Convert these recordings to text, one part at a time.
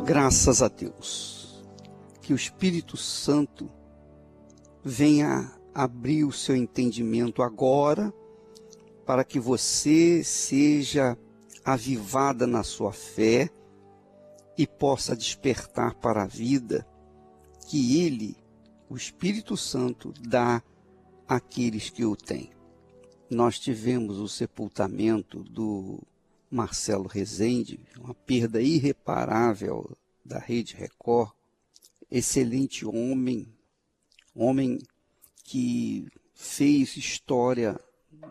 Graças a Deus, que o Espírito Santo venha abrir o seu entendimento agora, para que você seja avivada na sua fé e possa despertar para a vida que Ele, o Espírito Santo, dá àqueles que o têm. Nós tivemos o sepultamento do Marcelo Rezende, uma perda irreparável da Rede Record, excelente homem que fez história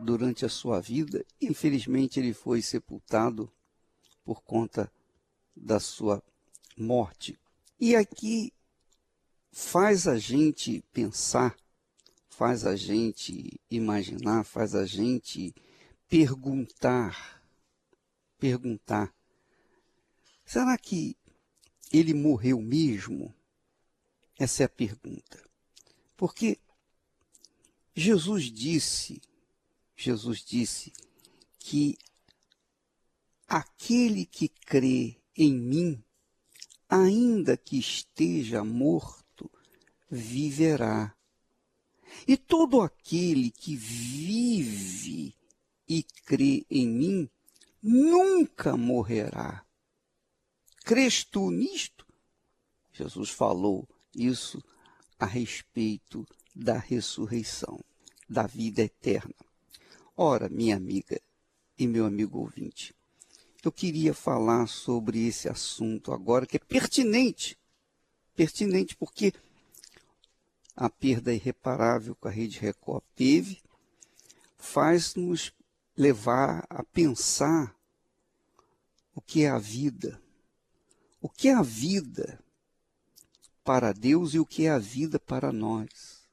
durante a sua vida. Infelizmente ele foi sepultado por conta da sua morte. E aqui faz a gente pensar, faz a gente imaginar, faz a gente perguntar, será que ele morreu mesmo? Essa é a pergunta. Porque Jesus disse que aquele que crê em mim, ainda que esteja morto, viverá. E todo aquele que vive e crê em mim, nunca morrerá. Crês tu nisto? Jesus falou isso a respeito da ressurreição, da vida eterna. Ora, minha amiga e meu amigo ouvinte, eu queria falar sobre esse assunto agora, que é pertinente porque a perda irreparável que a Rede Record teve faz-nos levar a pensar o que é a vida. O que é a vida para Deus e o que é a vida para nós,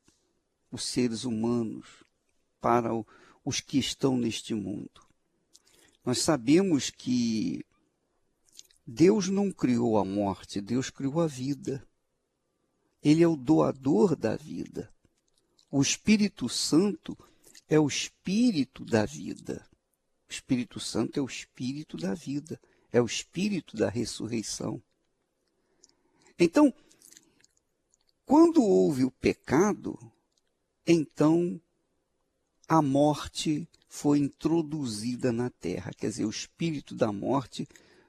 os seres humanos, para os que estão neste mundo. Nós sabemos que Deus não criou a morte, Deus criou a vida. Ele é o doador da vida. O Espírito Santo é o Espírito da vida. O Espírito Santo é o Espírito da vida, é o Espírito da ressurreição. Então, quando houve o pecado, então a morte foi introduzida na terra. Quer dizer, o espírito da morte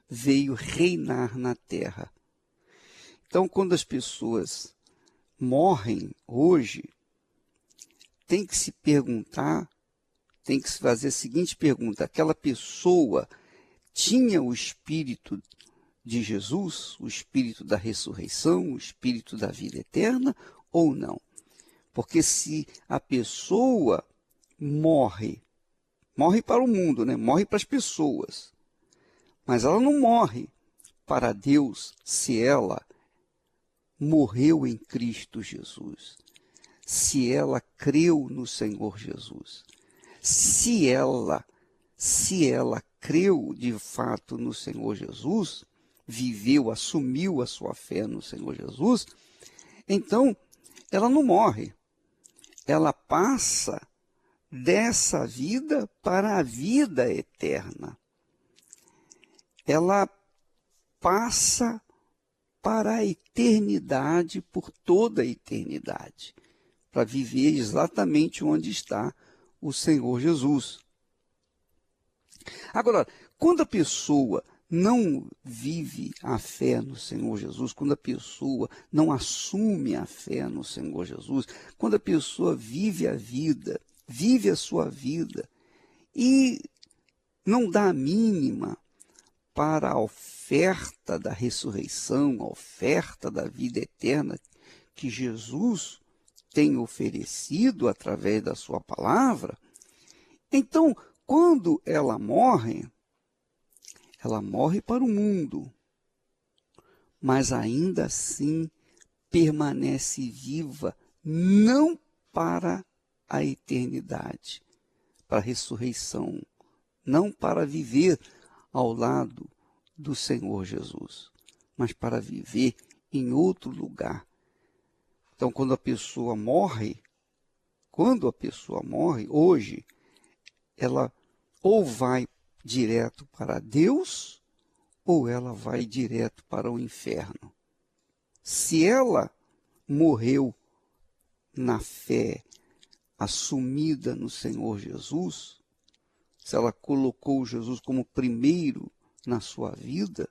veio reinar na terra. Então, quando as pessoas morrem hoje, tem que se perguntar, tem que se fazer a seguinte pergunta: aquela pessoa tinha o espírito de Jesus, o espírito da ressurreição, o espírito da vida eterna ou não? Porque se a pessoa morre para o mundo, né? Morre para as pessoas, mas ela não morre para Deus se ela morreu em Cristo Jesus, se ela creu no Senhor Jesus, se ela creu de fato no Senhor Jesus, viveu, assumiu a sua fé no Senhor Jesus, então ela não morre, ela passa dessa vida para a vida eterna. Ela passa para a eternidade, por toda a eternidade, para viver exatamente onde está o Senhor Jesus. Agora, quando a pessoa não vive a fé no Senhor Jesus, quando a pessoa não assume a fé no Senhor Jesus, quando a pessoa vive a vida, vive a sua vida e não dá a mínima para a oferta da ressurreição, a oferta da vida eterna que Jesus tem oferecido através da sua palavra, então, quando ela morre para o mundo, mas ainda assim permanece viva, não para a eternidade, para a ressurreição, não para viver ao lado do Senhor Jesus, mas para viver em outro lugar. Então, quando a pessoa morre hoje, ela ou vai direto para Deus, ou ela vai direto para o inferno. Se ela morreu na fé, assumida no Senhor Jesus, se ela colocou Jesus como primeiro na sua vida,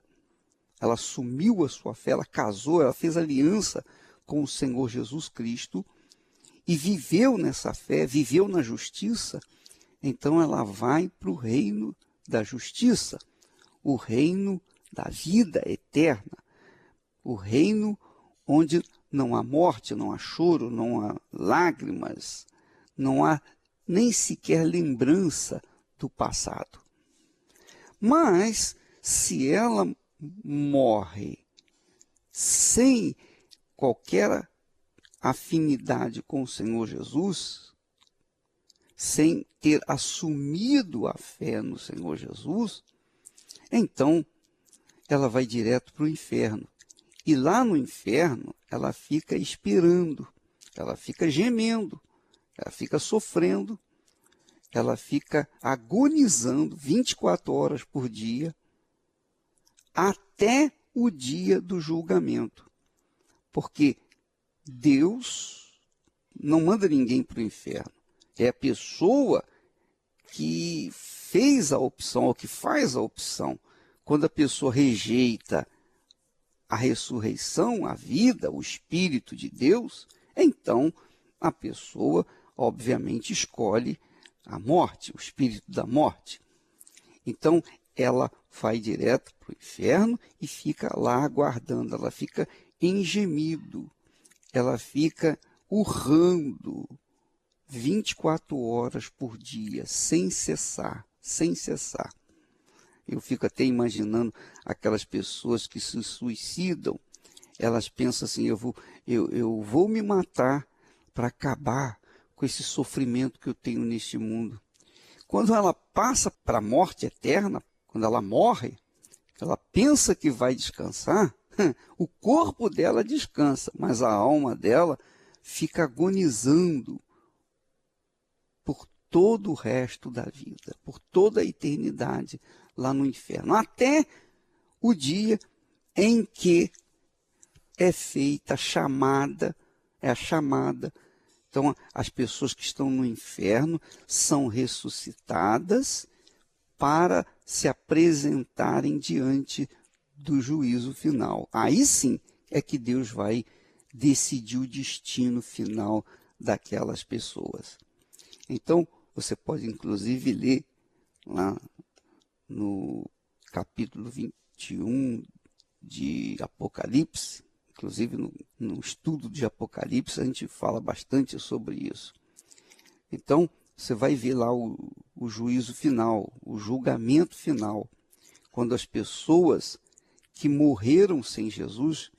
ela assumiu a sua fé, ela casou, ela fez aliança com o Senhor Jesus Cristo e viveu nessa fé, viveu na justiça, então ela vai para o reino da justiça, o reino da vida eterna, o reino onde não há morte, não há choro, não há lágrimas, não há nem sequer lembrança do passado. Mas, se ela morre sem qualquer afinidade com o Senhor Jesus, sem ter assumido a fé no Senhor Jesus, então ela vai direto para o inferno. E lá no inferno, ela fica esperando, ela fica gemendo, ela fica sofrendo, ela fica agonizando 24 horas por dia, até o dia do julgamento. Porque Deus não manda ninguém para o inferno. É a pessoa que fez a opção, ou que faz a opção. Quando a pessoa rejeita a ressurreição, a vida, o Espírito de Deus, então a pessoa, obviamente, escolhe a morte, o espírito da morte. Então, ela vai direto para o inferno e fica lá aguardando, ela fica em gemido, ela fica urrando 24 horas por dia, sem cessar, sem cessar. Eu fico até imaginando aquelas pessoas que se suicidam, elas pensam assim, eu vou me matar para acabar com esse sofrimento que eu tenho neste mundo. Quando ela passa para a morte eterna, quando ela morre, ela pensa que vai descansar, o corpo dela descansa, mas a alma dela fica agonizando por todo o resto da vida, por toda a eternidade lá no inferno, até o dia em que é feita a chamada, Então, as pessoas que estão no inferno são ressuscitadas para se apresentarem diante do juízo final. Aí sim é que Deus vai decidir o destino final daquelas pessoas. Então, você pode inclusive ler lá no capítulo 21 de Apocalipse, inclusive no estudo de Apocalipse, a gente fala bastante sobre isso. Então, você vai ver lá o juízo final, o julgamento final, quando as pessoas que morreram sem Jesus,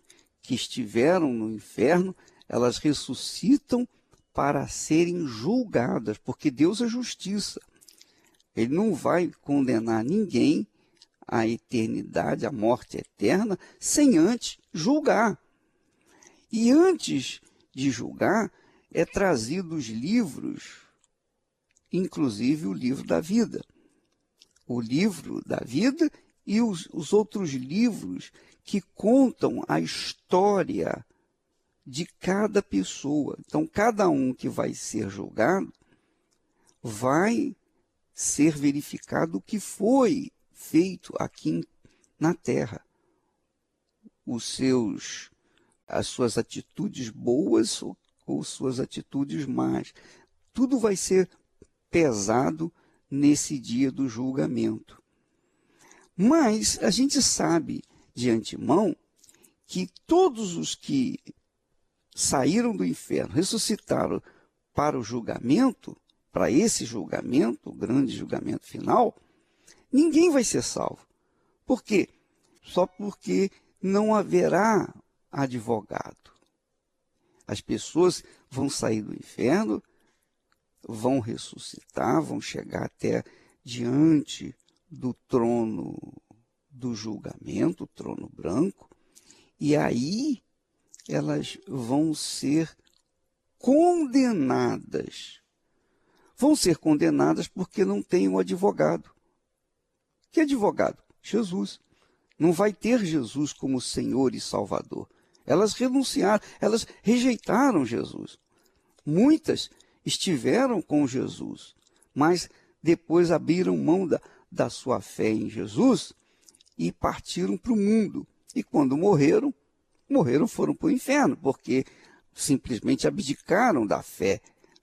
que estiveram no inferno, elas ressuscitam para serem julgadas, porque Deus é justiça. Ele não vai condenar ninguém à eternidade, à morte eterna, sem antes julgar. E antes de julgar, é trazido os livros, inclusive o livro da vida. O livro da vida e os outros livros que contam a história de cada pessoa. Então, cada um que vai ser julgado vai ser verificado o que foi feito aqui na Terra. As suas atitudes boas ou suas atitudes más. Tudo vai ser pesado nesse dia do julgamento. Mas a gente sabe de antemão que todos os que saíram do inferno, ressuscitaram para o julgamento, para esse julgamento, o grande julgamento final, ninguém vai ser salvo. Por quê? Só porque não haverá advogado. As pessoas vão sair do inferno, vão ressuscitar, vão chegar até diante do trono do julgamento, o trono branco, e aí elas vão ser condenadas. Vão ser condenadas porque não têm um advogado. Que advogado? Jesus. Não vai ter Jesus como Senhor e Salvador. Elas renunciaram, elas rejeitaram Jesus. Muitas estiveram com Jesus, mas depois abriram mão da sua fé em Jesus e partiram para o mundo. E quando morreram, foram para o inferno, porque simplesmente abdicaram da fé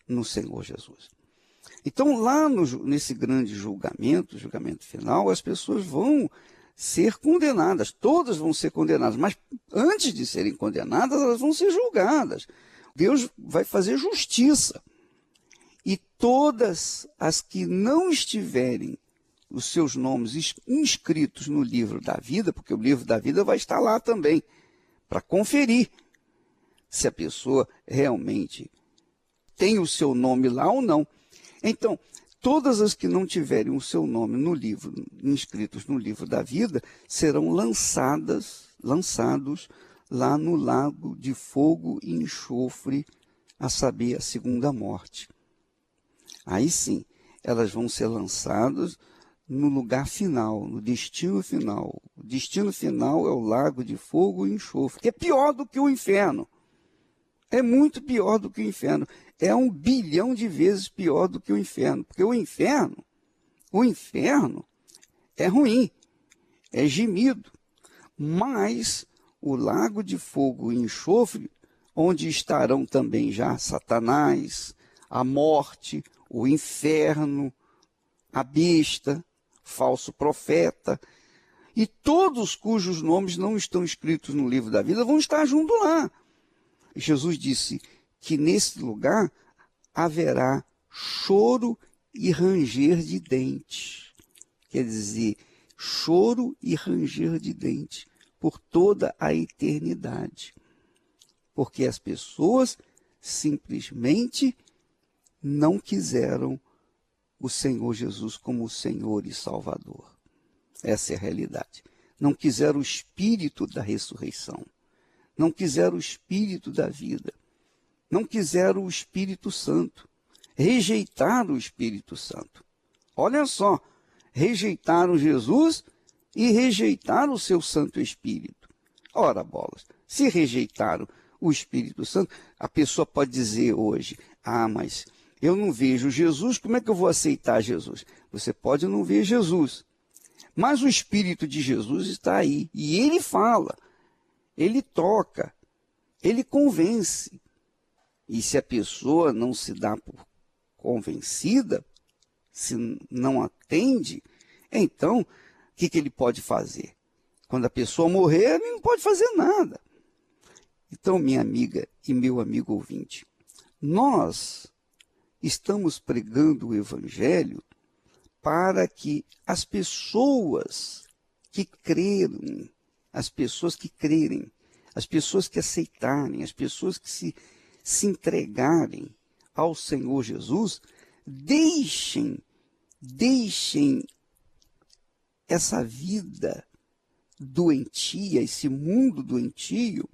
no Senhor Jesus. Então, lá nesse grande julgamento final, as pessoas vão ser condenadas, todas vão ser condenadas, mas antes de serem condenadas, elas vão ser julgadas. Deus vai fazer justiça. E todas as que não estiverem os seus nomes inscritos no livro da vida, porque o livro da vida vai estar lá também, para conferir se a pessoa realmente tem o seu nome lá ou não. Então, todas as que não tiverem o seu nome no livro, inscritos no livro da vida, serão lançados lá no lago de fogo e enxofre, a saber, a segunda morte. Aí sim, elas vão ser lançadas no lugar final, no destino final. O destino final é o lago de fogo e enxofre, que é pior do que o inferno. É muito pior do que o inferno. É 1 bilhão de vezes pior do que o inferno. Porque o inferno é ruim, é gemido. Mas o lago de fogo e enxofre, onde estarão também já Satanás, a morte, o inferno, a besta, falso profeta, e todos cujos nomes não estão escritos no livro da vida vão estar junto lá. Jesus disse que nesse lugar haverá choro e ranger de dentes. Quer dizer, choro e ranger de dentes por toda a eternidade. Porque as pessoas simplesmente não quiseram o Senhor Jesus como Senhor e Salvador. Essa é a realidade. Não quiseram o Espírito da ressurreição. Não quiseram o Espírito da vida. Não quiseram o Espírito Santo. Rejeitaram o Espírito Santo. Olha só, rejeitaram Jesus e rejeitaram o seu Santo Espírito. Ora, bolas, se rejeitaram o Espírito Santo, a pessoa pode dizer hoje, mas eu não vejo Jesus, como é que eu vou aceitar Jesus? Você pode não ver Jesus, mas o Espírito de Jesus está aí, e ele fala, ele toca, ele convence. E se a pessoa não se dá por convencida, se não atende, então, o que ele pode fazer? Quando a pessoa morrer, ele não pode fazer nada. Então, minha amiga e meu amigo ouvinte, nós estamos pregando o Evangelho para que as pessoas que crerem, as pessoas que aceitarem, as pessoas que se entregarem ao Senhor Jesus, deixem essa vida doentia, esse mundo doentio,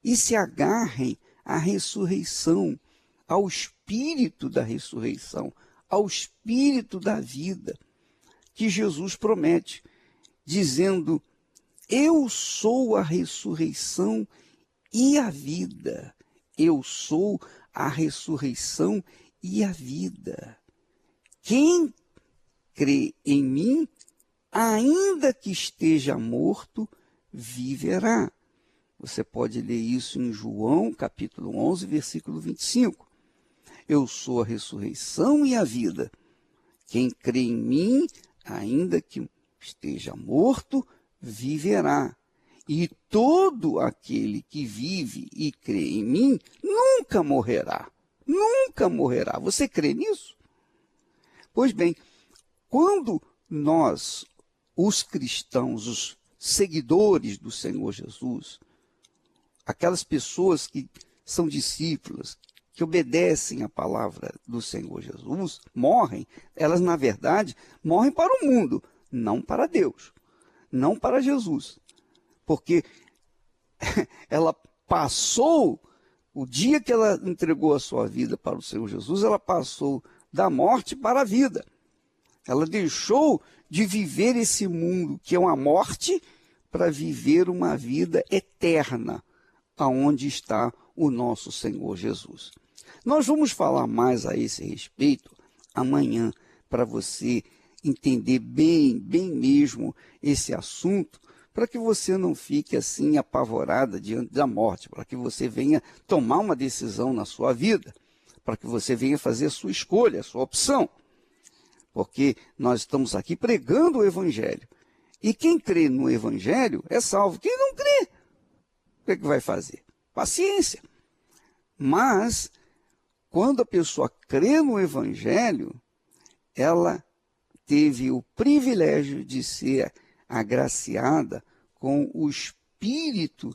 e se agarrem à ressurreição, ao Espírito da ressurreição, ao Espírito da vida, que Jesus promete, dizendo, eu sou a ressurreição e a vida. Eu sou a ressurreição e a vida. Quem crê em mim, ainda que esteja morto, viverá. Você pode ler isso em João, capítulo 11, versículo 25. Eu sou a ressurreição e a vida. Quem crê em mim, ainda que esteja morto, viverá. E todo aquele que vive e crê em mim, nunca morrerá. Nunca morrerá. Você crê nisso? Pois bem, quando nós, os cristãos, os seguidores do Senhor Jesus, aquelas pessoas que são discípulas, que obedecem à palavra do Senhor Jesus, morrem, elas, na verdade, morrem para o mundo, não para Deus, não para Jesus. Porque ela passou, o dia que ela entregou a sua vida para o Senhor Jesus, ela passou da morte para a vida. Ela deixou de viver esse mundo que é uma morte para viver uma vida eterna, aonde está o nosso Senhor Jesus. Nós vamos falar mais a esse respeito amanhã, para você entender bem mesmo esse assunto, para que você não fique assim apavorada diante da morte, para que você venha tomar uma decisão na sua vida, para que você venha fazer a sua escolha, a sua opção. Porque nós estamos aqui pregando o Evangelho. E quem crê no Evangelho é salvo. Quem não crê, o que é que vai fazer? Paciência. Mas, quando a pessoa crê no Evangelho, ela teve o privilégio de ser agraciada com o Espírito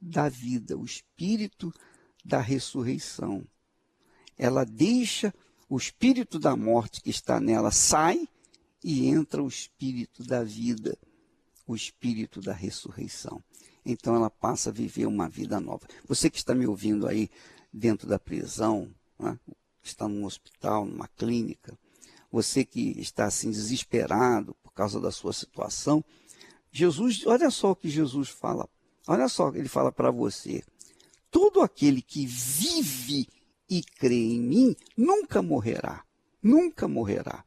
da vida, o Espírito da ressurreição. Ela deixa o espírito da morte que está nela, sai e entra o espírito da vida, o espírito da ressurreição. Então ela passa a viver uma vida nova. Você que está me ouvindo aí dentro da prisão, né? Está num hospital, numa clínica, você que está assim desesperado por causa da sua situação, Jesus, olha só o que Jesus fala. Olha só, ele fala para você: todo aquele que vive e crê em mim nunca morrerá, nunca morrerá.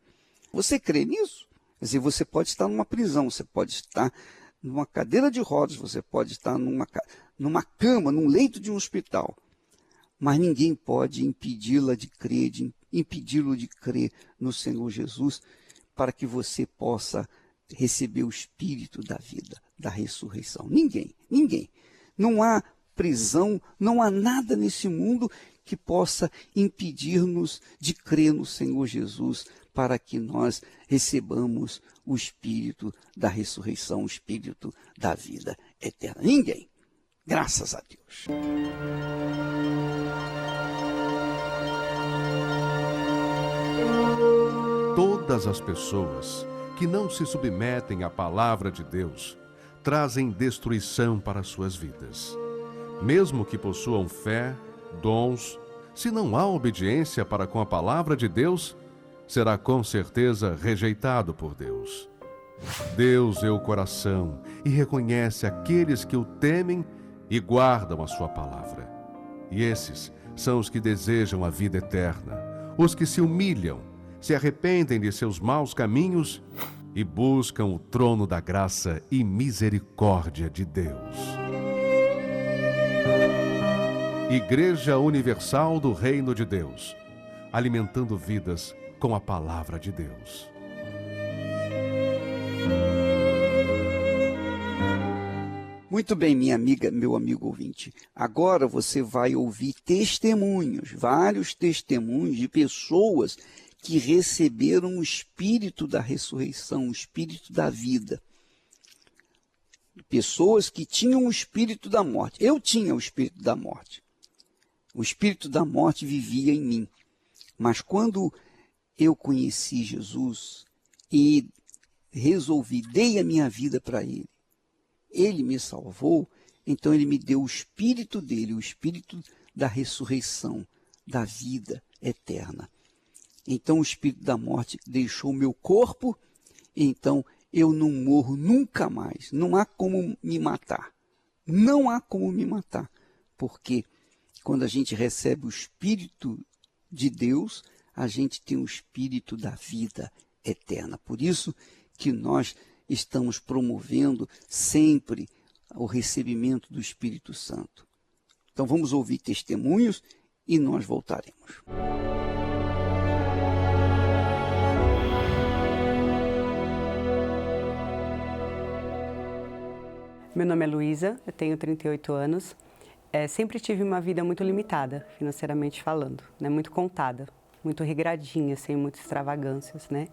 Você crê nisso? Quer dizer, você pode estar numa prisão, você pode estar numa cadeira de rodas, você pode estar numa cama, num leito de um hospital, mas ninguém pode impedi-la de crer, impedi-lo de crer no Senhor Jesus, para que você possa receber o Espírito da vida, da ressurreição. Ninguém. Não há prisão, não há nada nesse mundo que possa impedir-nos de crer no Senhor Jesus, para que nós recebamos o Espírito da ressurreição, o Espírito da vida eterna. Ninguém. Graças a Deus. Todas as pessoas que não se submetem à palavra de Deus trazem destruição para suas vidas. Mesmo que possuam fé, dons, se não há obediência para com a palavra de Deus, será com certeza rejeitado por Deus. Deus vê o coração e reconhece aqueles que o temem e guardam a sua palavra. E esses são os que desejam a vida eterna, os que se humilham, se arrependem de seus maus caminhos e buscam o trono da graça e misericórdia de Deus. Igreja Universal do Reino de Deus, alimentando vidas com a palavra de Deus. Muito bem, minha amiga, meu amigo ouvinte. Agora você vai ouvir testemunhos, vários testemunhos de pessoas que receberam o Espírito da ressurreição, o Espírito da vida. Pessoas que tinham o Espírito da morte. Eu tinha o Espírito da morte. O Espírito da morte vivia em mim. Mas quando eu conheci Jesus e resolvi, dei a minha vida para Ele, Ele me salvou, então Ele me deu o Espírito dele, o Espírito da ressurreição, da vida eterna. Então o Espírito da morte deixou o meu corpo, então eu não morro nunca mais. Não há como me matar. Não há como me matar. Porque quando a gente recebe o Espírito de Deus, a gente tem o Espírito da vida eterna. Por isso que nós estamos promovendo sempre o recebimento do Espírito Santo. Então vamos ouvir testemunhos e nós voltaremos. Meu nome é Luísa, eu tenho 38 anos. Sempre tive uma vida muito limitada, financeiramente falando, né? Muito contada, muito regradinha, sem muitas extravagâncias, né?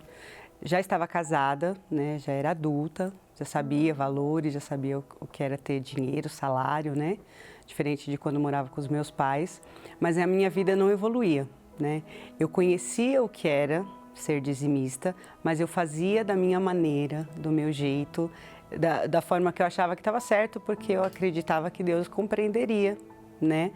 Já estava casada, né? Já era adulta, já sabia valores, já sabia o que era ter dinheiro, salário, né? Diferente de quando morava com os meus pais, mas a minha vida não evoluía, né? Eu conhecia o que era ser dizimista, mas eu fazia da minha maneira, do meu jeito, da forma que eu achava que estava certo, porque eu acreditava que Deus compreenderia, né?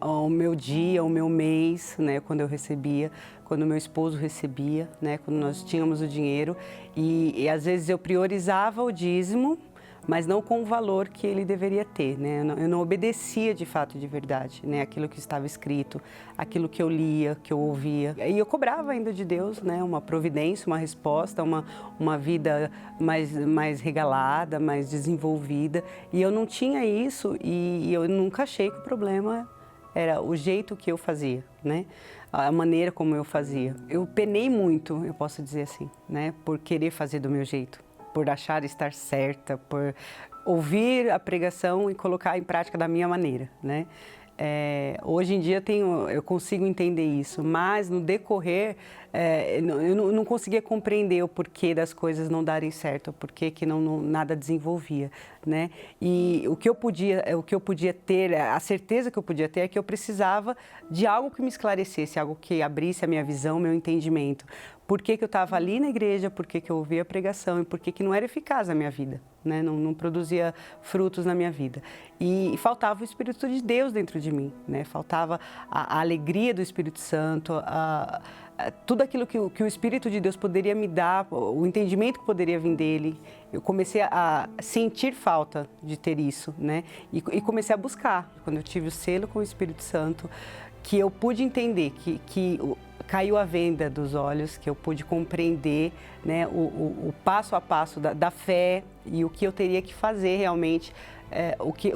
O meu dia, o meu mês, né? Quando eu recebia, quando meu esposo recebia, né? Quando nós tínhamos o dinheiro e às vezes eu priorizava o dízimo mas não com o valor que ele deveria ter, né? Eu não obedecia de fato, de verdade, né? Aquilo que estava escrito, aquilo que eu lia, que eu ouvia. E eu cobrava ainda de Deus, né? Uma providência, uma resposta, uma vida mais regalada, mais desenvolvida. E eu não tinha isso e eu nunca achei que o problema era o jeito que eu fazia, né? A maneira como eu fazia. Eu penei muito, eu posso dizer assim, né? Por querer fazer do meu jeito, por achar estar certa, por ouvir a pregação e colocar em prática da minha maneira, né? Hoje em dia eu consigo entender isso, mas no decorrer eu não conseguia compreender o porquê das coisas não darem certo, o porquê que nada desenvolvia, né? E o que eu podia ter, a certeza que eu podia ter é que eu precisava de algo que me esclarecesse, algo que abrisse a minha visão, meu entendimento. Por que eu estava ali na igreja, por que eu ouvia a pregação e por que não era eficaz a minha vida, né? Não produzia frutos na minha vida. E faltava o Espírito de Deus dentro de mim, né? Faltava a alegria do Espírito Santo, tudo aquilo que o Espírito de Deus poderia me dar, o entendimento que poderia vir dele. Eu comecei a sentir falta de ter isso, né? E comecei a buscar. Quando eu tive o selo com o Espírito Santo, que eu pude entender que caiu a venda dos olhos, que eu pude compreender, né, o passo a passo da fé e o que eu teria que fazer realmente,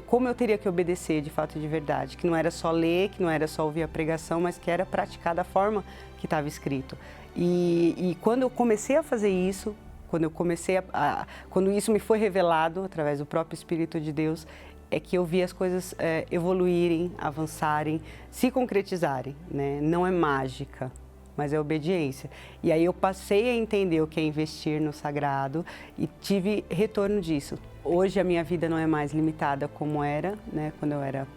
como eu teria que obedecer de fato e de verdade, que não era só ler, que não era só ouvir a pregação, mas que era praticar da forma que estava escrito. E quando eu comecei a fazer isso, quando isso me foi revelado através do próprio Espírito de Deus, é que eu vi as coisas evoluírem, avançarem, se concretizarem, né? Não é mágica, mas é obediência. E aí eu passei a entender o que é investir no sagrado e tive retorno disso. Hoje a minha vida não é mais limitada como era, né? Quando eu era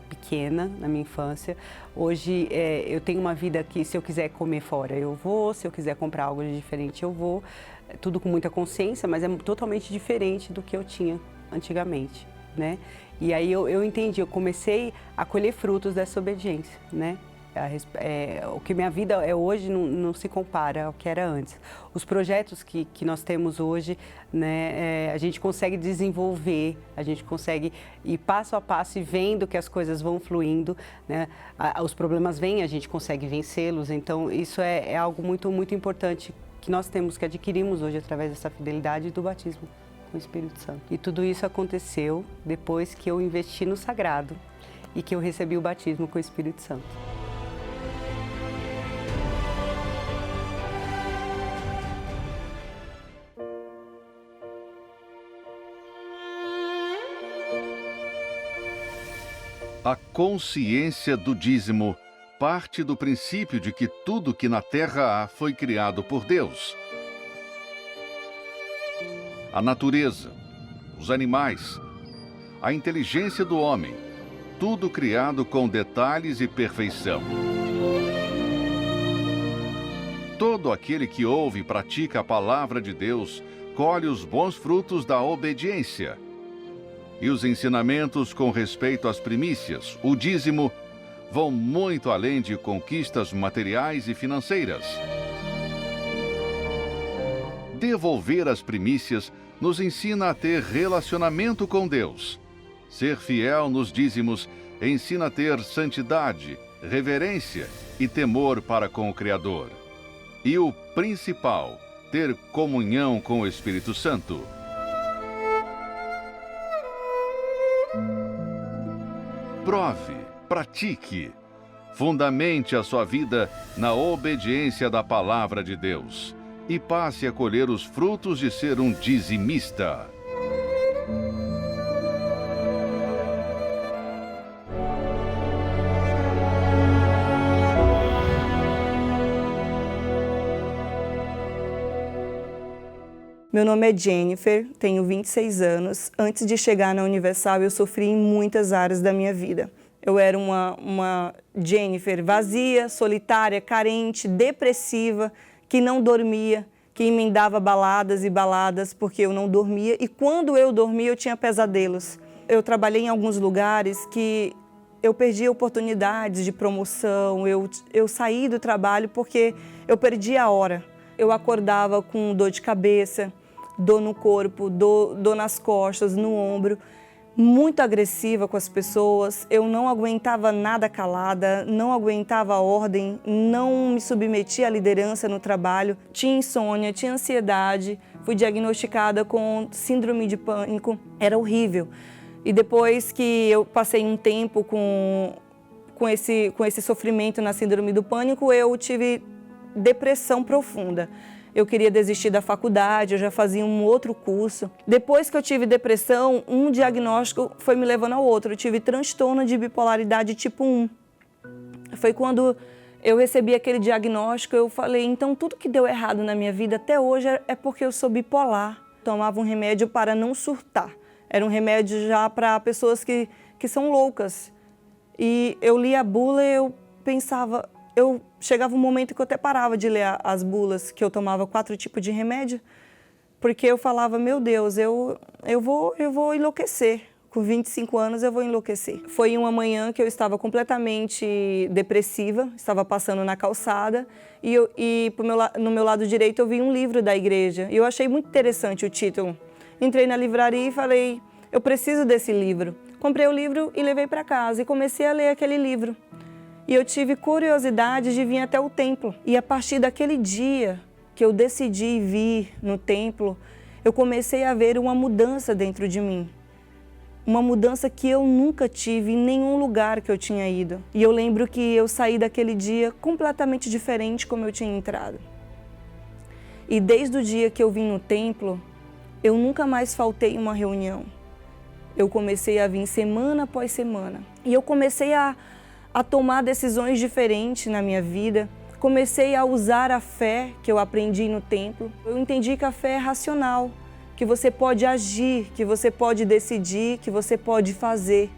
pequena, na minha infância. Hoje eu tenho uma vida que, se eu quiser comer fora, eu vou, se eu quiser comprar algo de diferente, eu vou. Tudo com muita consciência, mas é totalmente diferente do que eu tinha antigamente, né? E aí eu entendi, eu comecei a colher frutos dessa obediência, né? O que minha vida é hoje não se compara ao que era antes. Os projetos que nós temos hoje, né, a gente consegue desenvolver, a gente consegue ir passo a passo e vendo que as coisas vão fluindo, né? Os problemas vêm, a gente consegue vencê-los. Então, isso é algo muito, muito importante que nós temos, que adquirimos hoje através dessa fidelidade do batismo com o Espírito Santo. E tudo isso aconteceu depois que eu investi no sagrado e que eu recebi o batismo com o Espírito Santo. A consciência do dízimo parte do princípio de que tudo que na terra há foi criado por Deus. A natureza, os animais, a inteligência do homem, tudo criado com detalhes e perfeição. Todo aquele que ouve e pratica a palavra de Deus colhe os bons frutos da obediência. E os ensinamentos com respeito às primícias, o dízimo, vão muito além de conquistas materiais e financeiras. Devolver as primícias nos ensina a ter relacionamento com Deus. Ser fiel nos dízimos ensina a ter santidade, reverência e temor para com o Criador. E o principal, ter comunhão com o Espírito Santo. Prove, pratique, fundamente a sua vida na obediência da palavra de Deus e passe a colher os frutos de ser um dizimista. Meu nome é Jennifer, tenho 26 anos. Antes de chegar na Universal, eu sofri em muitas áreas da minha vida. Eu era uma Jennifer vazia, solitária, carente, depressiva, que não dormia, que emendava baladas e baladas porque eu não dormia. E quando eu dormia, eu tinha pesadelos. Eu trabalhei em alguns lugares que eu perdi oportunidades de promoção, eu saí do trabalho porque eu perdi a hora. Eu acordava com dor de cabeça, dor no corpo, dor nas costas, no ombro, muito agressiva com as pessoas. Eu não aguentava nada calada, não aguentava a ordem, não me submetia à liderança no trabalho. Tinha insônia, tinha ansiedade, fui diagnosticada com síndrome de pânico. Era horrível. E depois que eu passei um tempo com esse sofrimento na síndrome do pânico, eu tive depressão profunda. Eu queria desistir da faculdade, eu já fazia um outro curso. Depois que eu tive depressão, um diagnóstico foi me levando ao outro. Eu tive transtorno de bipolaridade tipo 1. Foi quando eu recebi aquele diagnóstico, eu falei, então tudo que deu errado na minha vida até hoje é porque eu sou bipolar. Tomava um remédio para não surtar. Era um remédio já para pessoas que são loucas. E eu lia a bula e eu pensava... Chegava um momento que eu até parava de ler as bulas, que eu tomava 4 tipos de remédio, porque eu falava, meu Deus, eu vou enlouquecer. Com 25 anos eu vou enlouquecer. Foi uma manhã que eu estava completamente depressiva, estava passando na calçada e no meu lado direito eu vi um livro da igreja. E eu achei muito interessante o título. Entrei na livraria e falei, eu preciso desse livro. Comprei o livro e levei para casa e comecei a ler aquele livro. E eu tive curiosidade de vir até o templo. E a partir daquele dia que eu decidi vir no templo, eu comecei a ver uma mudança dentro de mim. Uma mudança que eu nunca tive em nenhum lugar que eu tinha ido. E eu lembro que eu saí daquele dia completamente diferente como eu tinha entrado. E desde o dia que eu vim no templo, eu nunca mais faltei uma reunião. Eu comecei a vir semana após semana. E eu comecei a tomar decisões diferentes na minha vida. Comecei a usar a fé que eu aprendi no templo. Eu entendi que a fé é racional, que você pode agir, que você pode decidir, que você pode fazer.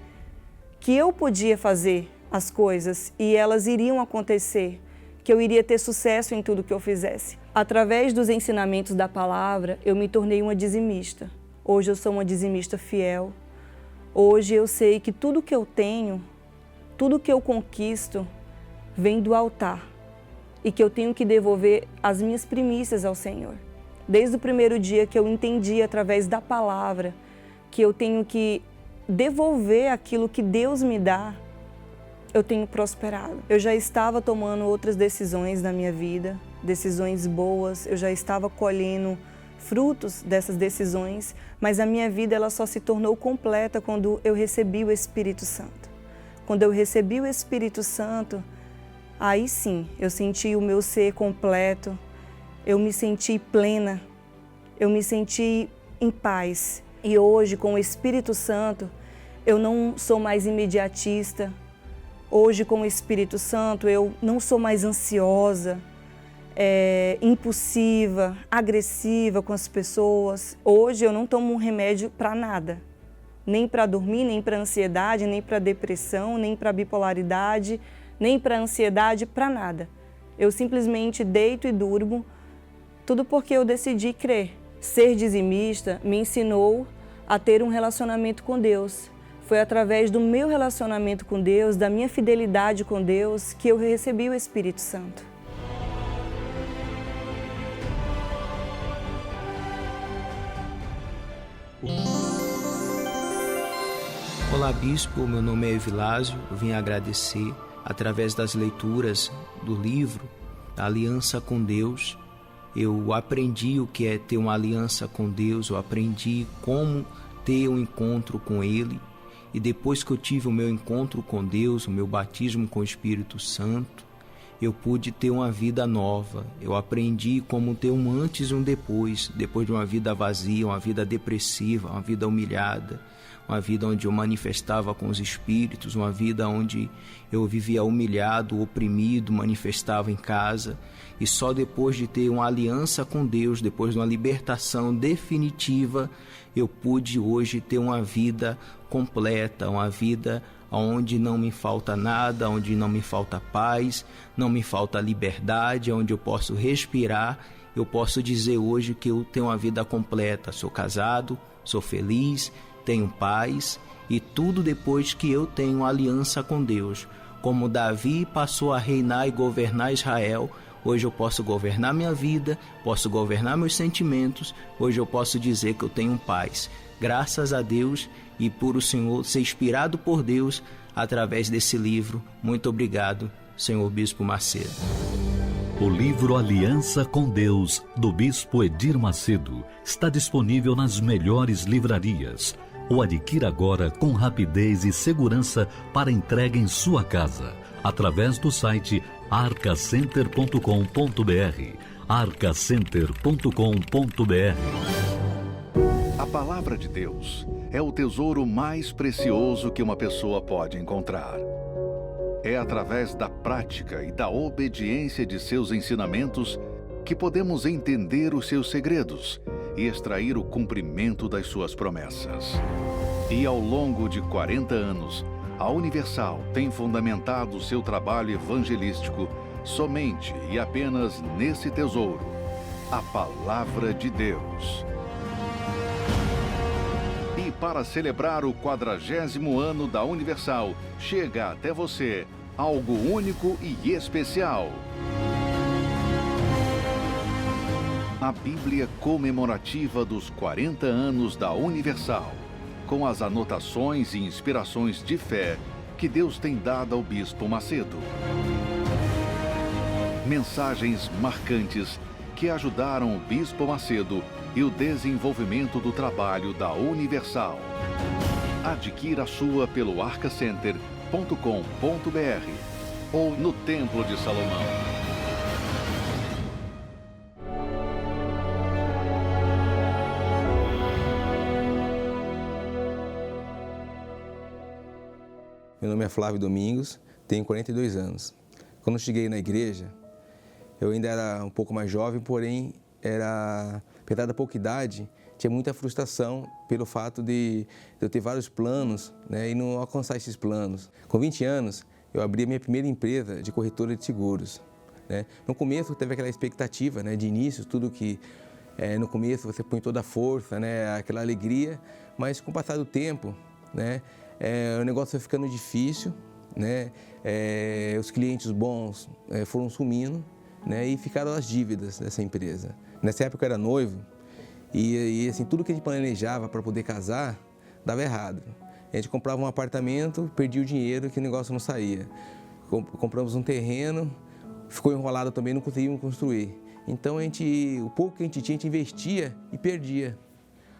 Que eu podia fazer as coisas e elas iriam acontecer, que eu iria ter sucesso em tudo que eu fizesse. Através dos ensinamentos da palavra, eu me tornei uma dizimista. Hoje eu sou uma dizimista fiel. Hoje eu sei que tudo que eu tenho, tudo que eu conquisto vem do altar e que eu tenho que devolver as minhas primícias ao Senhor. Desde o primeiro dia que eu entendi através da palavra que eu tenho que devolver aquilo que Deus me dá, eu tenho prosperado. Eu já estava tomando outras decisões na minha vida, decisões boas, eu já estava colhendo frutos dessas decisões, mas a minha vida ela só se tornou completa quando eu recebi o Espírito Santo. Quando eu recebi o Espírito Santo, aí sim, eu senti o meu ser completo, eu me senti plena, eu me senti em paz. E hoje, com o Espírito Santo, eu não sou mais imediatista. Hoje, com o Espírito Santo, eu não sou mais ansiosa, impulsiva, agressiva com as pessoas. Hoje, eu não tomo um remédio para nada. Nem para dormir, nem para ansiedade, nem para depressão, nem para bipolaridade, nem para ansiedade, para nada. Eu simplesmente deito e durmo, tudo porque eu decidi crer. Ser dizimista me ensinou a ter um relacionamento com Deus. Foi através do meu relacionamento com Deus, da minha fidelidade com Deus, que eu recebi o Espírito Santo. Olá, Bispo, meu nome é Evilásio, eu vim agradecer através das leituras do livro A Aliança com Deus. Eu aprendi o que é ter uma aliança com Deus, eu aprendi como ter um encontro com Ele. E depois que eu tive o meu encontro com Deus, o meu batismo com o Espírito Santo, eu pude ter uma vida nova. Eu aprendi como ter um antes e um depois de uma vida vazia, uma vida depressiva, uma vida humilhada, uma vida onde eu manifestava com os espíritos, uma vida onde eu vivia humilhado, oprimido, manifestava em casa. E só depois de ter uma aliança com Deus, depois de uma libertação definitiva, eu pude hoje ter uma vida completa, uma vida onde não me falta nada, onde não me falta paz, não me falta liberdade, onde eu posso respirar. Eu posso dizer hoje que eu tenho uma vida completa. Sou casado, sou feliz, tenho paz, e tudo depois que eu tenho aliança com Deus. Como Davi passou a reinar e governar Israel, hoje eu posso governar minha vida, posso governar meus sentimentos, hoje eu posso dizer que eu tenho paz. Graças a Deus e por o Senhor ser inspirado por Deus através desse livro. Muito obrigado, Senhor Bispo Macedo. O livro Aliança com Deus, do Bispo Edir Macedo, está disponível nas melhores livrarias. O adquira agora com rapidez e segurança para entrega em sua casa, através do site arcacenter.com.br. arcacenter.com.br. A palavra de Deus é o tesouro mais precioso que uma pessoa pode encontrar. É através da prática e da obediência de seus ensinamentos que podemos entender os seus segredos e extrair o cumprimento das suas promessas. E ao longo de 40 anos, a Universal tem fundamentado seu trabalho evangelístico somente e apenas nesse tesouro, a Palavra de Deus. E para celebrar o 40º ano da Universal, chega até você algo único e especial. A Bíblia comemorativa dos 40 anos da Universal, com as anotações e inspirações de fé que Deus tem dado ao Bispo Macedo. Mensagens marcantes que ajudaram o Bispo Macedo e o desenvolvimento do trabalho da Universal. Adquira a sua pelo arcacenter.com.br ou no Templo de Salomão. Meu nome é Flávio Domingos, tenho 42 anos. Quando cheguei na igreja, eu ainda era um pouco mais jovem, porém, apesar da pouca idade, tinha muita frustração pelo fato de eu ter vários planos, né, e não alcançar esses planos. Com 20 anos, eu abri a minha primeira empresa de corretora de seguros. Né? No começo, teve aquela expectativa, né, de início, tudo que no começo você põe toda a força, né, aquela alegria, mas com o passar do tempo, né, o negócio foi ficando difícil, né, os clientes bons foram sumindo, né, e ficaram as dívidas dessa empresa. Nessa época eu era noivo e assim, tudo que a gente planejava para poder casar dava errado. A gente comprava um apartamento, perdia o dinheiro, que o negócio não saía. Compramos um terreno, ficou enrolado também, não conseguimos construir. Então o pouco que a gente tinha, a gente investia e perdia.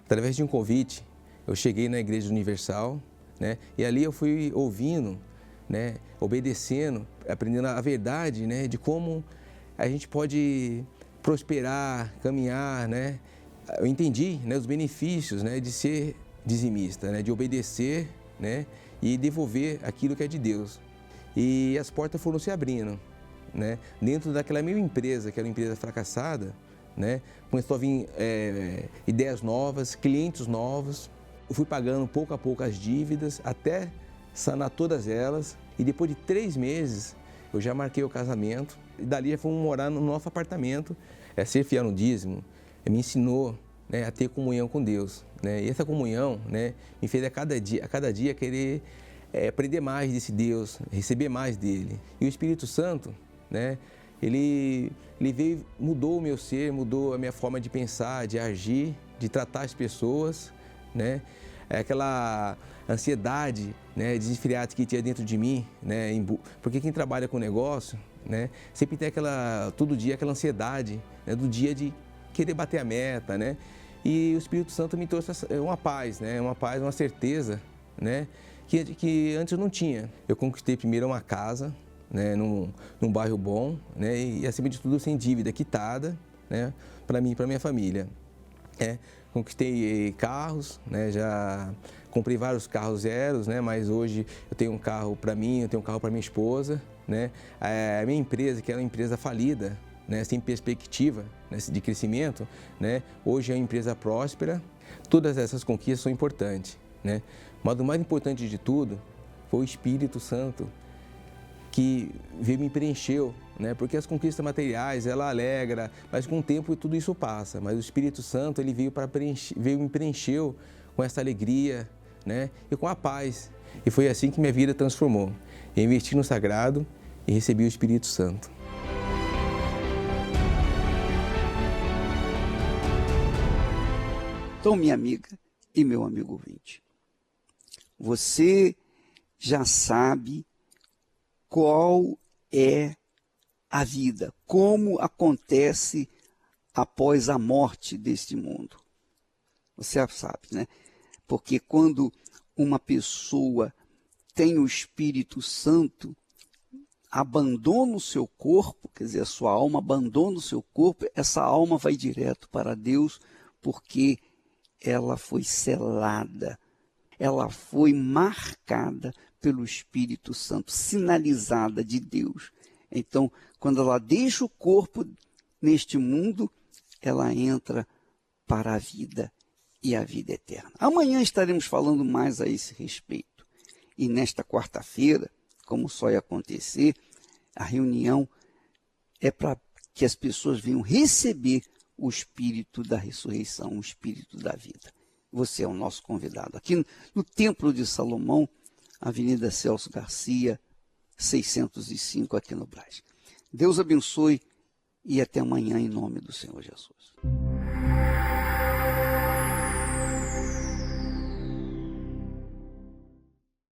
Através de um convite, eu cheguei na Igreja Universal, né, e ali eu fui ouvindo, né, obedecendo, aprendendo a verdade, né, de como a gente pode prosperar, caminhar, né. Eu entendi, né, os benefícios, né, de ser dizimista, né, de obedecer, né, e devolver aquilo que é de Deus. E as portas foram se abrindo, né, dentro daquela mesma empresa, que era uma empresa fracassada, né, começou a vir ideias novas, clientes novos. Eu fui pagando pouco a pouco as dívidas, até sanar todas elas. E depois de 3 meses, eu já marquei o casamento. E dali já fomos morar no nosso apartamento. Ser fiel no dízimo me ensinou, né, a ter comunhão com Deus. Né? E essa comunhão, né, me fez a cada dia querer aprender mais desse Deus, receber mais dele. E o Espírito Santo, né, ele veio, mudou o meu ser, mudou a minha forma de pensar, de agir, de tratar as pessoas, né? Aquela ansiedade, né, desenfreada que tinha dentro de mim, né, porque quem trabalha com negócio, né, sempre tem todo dia aquela ansiedade, né, do dia de querer bater a meta, né? E o Espírito Santo me trouxe uma paz, né, uma certeza, né, que antes eu não tinha. Eu conquistei primeiro uma casa, né, num bairro bom, né, e acima de tudo sem dívida, quitada, né, para mim e para minha família. Conquistei carros, né, já comprei vários carros zeros, né, mas hoje eu tenho um carro para mim, eu tenho um carro para minha esposa, né. A minha empresa, que era uma empresa falida, né, sem perspectiva, né, de crescimento, né, hoje é uma empresa próspera. Todas essas conquistas são importantes, né, mas o mais importante de tudo foi o Espírito Santo, que veio me preencheu, né? Porque as conquistas materiais, ela alegra, mas com o tempo tudo isso passa. Mas o Espírito Santo, ele veio me preencheu com essa alegria, né? E com a paz. E foi assim que minha vida transformou. Eu investi no sagrado e recebi o Espírito Santo. Então, minha amiga e meu amigo ouvinte, você já sabe qual é a vida, como acontece após a morte deste mundo. Você já sabe, né? Porque quando uma pessoa tem o Espírito Santo, abandona o seu corpo, quer dizer, a sua alma abandona o seu corpo, essa alma vai direto para Deus, porque ela foi selada, ela foi marcada pelo Espírito Santo, sinalizada de Deus. Então, quando ela deixa o corpo neste mundo, ela entra para a vida e a vida eterna. Amanhã estaremos falando mais a esse respeito. E nesta quarta-feira, como só ia acontecer, a reunião é para que as pessoas venham receber o Espírito da ressurreição, o Espírito da vida. Você é o nosso convidado. Aqui no Templo de Salomão, Avenida Celso Garcia, 605, aqui no Brás. Deus abençoe e até amanhã, em nome do Senhor Jesus.